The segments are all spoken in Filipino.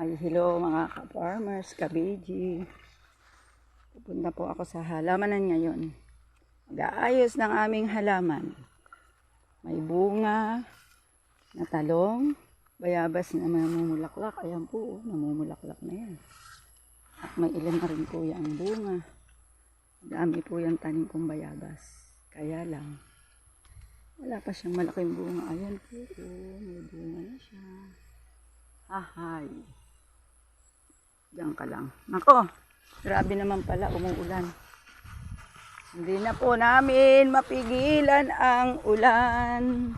Ay, hello mga ka-farmers, ka-BG. Pupunta po ako sa halamanan ngayon. Mag-aayos ng aming halaman. May bunga na talong, bayabas na namumulaklak. Ayan po, namumulaklak na yan. At may ilan na rin po yung bunga. Dami po yung tanim kong bayabas. Kaya lang, wala pa siyang malaking bunga. Ayan po, may bunga na siya. Hahay. Diyan ka lang. Nako, grabe naman pala, umuulan. Hindi na po namin mapigilan ang ulan.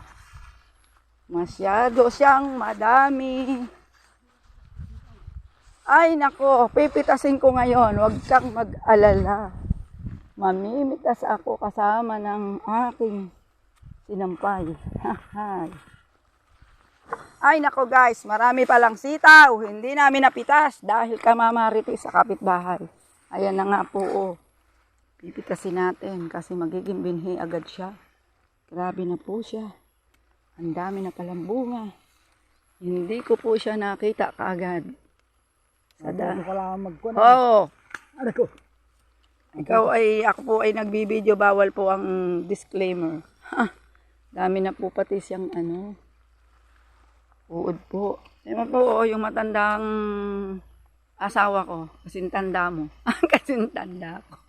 Masyado siyang madami. Ay nako, pipitasin ko ngayon. Huwag kang mag-alala. Mamimitas ako kasama ng aking sinampay. Hahay. Ay nako guys, marami palang sitaw. Hindi namin napitas dahil kamamaritis sa kapitbahay. Ayan na nga po oh. Pipitasin natin kasi magiging binhi agad siya. Grabe na po siya. Ang dami na palang bunga. Hindi ko po siya nakita kaagad. Oo. Ako po ay nagbibideo, bawal po ang disclaimer. Dami na po pati siyang uod po. Ewan po, yung matandang asawa ko. Kasing tanda mo. Kasing tanda ko.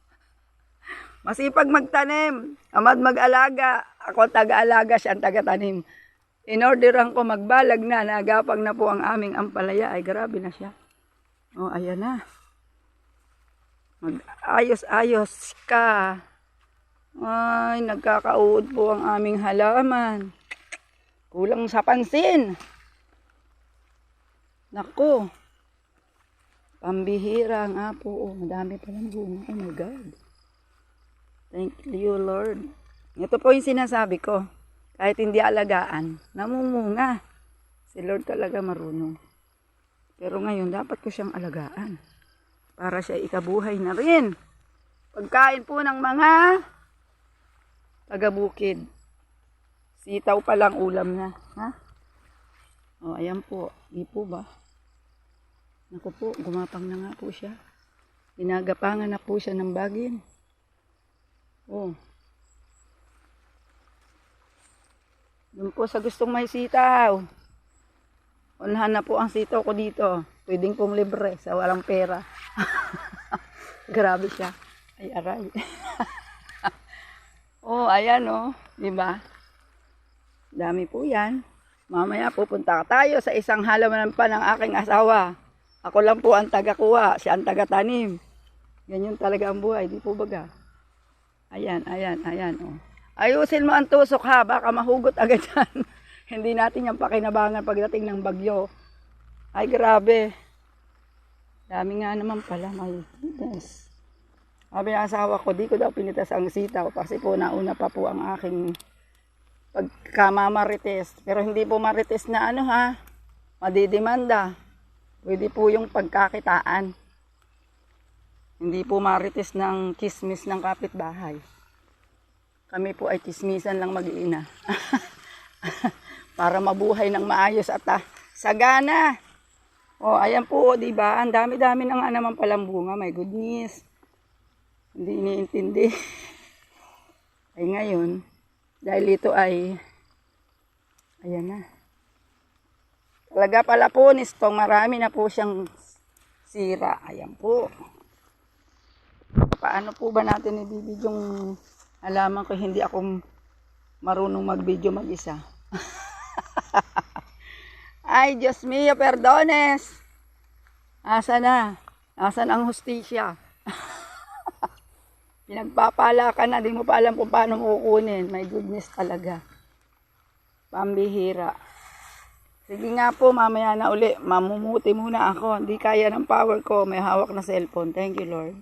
Masipag magtanim. Amad mag-alaga. Ako taga-alaga, siya ang taga-tanim. In-orderan ko magbalag na. Nagapag na po ang aming ampalaya. Ay, grabe na siya. Oh, ayan na. Mag-ayos-ayos ka. Ay, nagkakauod po ang aming halaman. Kulang sa pansin. Nako, pambihira nga po. Oh, madami palang bunga. Oh my God. Thank you, Lord. Ito po yung sinasabi ko. Kahit hindi alagaan, namumunga. Si Lord talaga marunong. Pero ngayon, dapat ko siyang alagaan. Para siya ikabuhay na rin. Pagkain po ng mga taga-bukid. Sitaw pa lang ulam na. Ha? O, ayan po. Di po ba? Naku po, gumapang na nga po siya. Ginagapangan na po siya ng bagin. Oh. Doon po sa gustong may sitaw. Unahan na po ang sitaw ko dito. Pwedeng pong libre sa walang pera. Grabe siya. Ay, aray. Oh, ayan oh. Diba? Dami po yan. Mamaya pupunta tayo sa isang halamanan pa ng aking asawa. Ako lang po ang taga-kuha, siya ang taga-tanim. Ganyan talaga ang buhay, di po baga? Ayan, ayan, ayan. Oh. Ayusin mo ang tusok ha, baka mahugot agad yan. Hindi natin yung pakinabangan pagdating ng bagyo. Ay grabe. Dami nga naman pala, my goodness. Sabi ng asawa ko, di ko daw pinitas ang sitaw kasi po nauna pa po ang aking pagkamamarites. Pero hindi po marites na madidemanda. Pwede po yung pagkakitaan. Hindi po marites ng kismis ng kapitbahay. Kami po ay kismisan lang mag-iina. Para mabuhay ng maayos at sagana. O, ayan po, diba? Ang dami-dami na nga naman palang bunga. My goodness. Hindi iniintindi. Ay ngayon, dahil ito ay, ayan na. Talaga pala po, nistong marami na po siyang sira. Ayan po. Paano po ba natin ibibidyong halaman ko hindi ako marunong mag-video mag-isa? Ay, Diyos mio, perdones. Asa na? Asan ang hustisya? Pinagpapala ka na, di mo pa alam kung paano mo kukunin. My goodness talaga. Pambihira. Sige nga po, mamaya na uli. Mamumuti muna ako. Hindi kaya ng power ko. May hawak na cellphone. Thank you, Lord.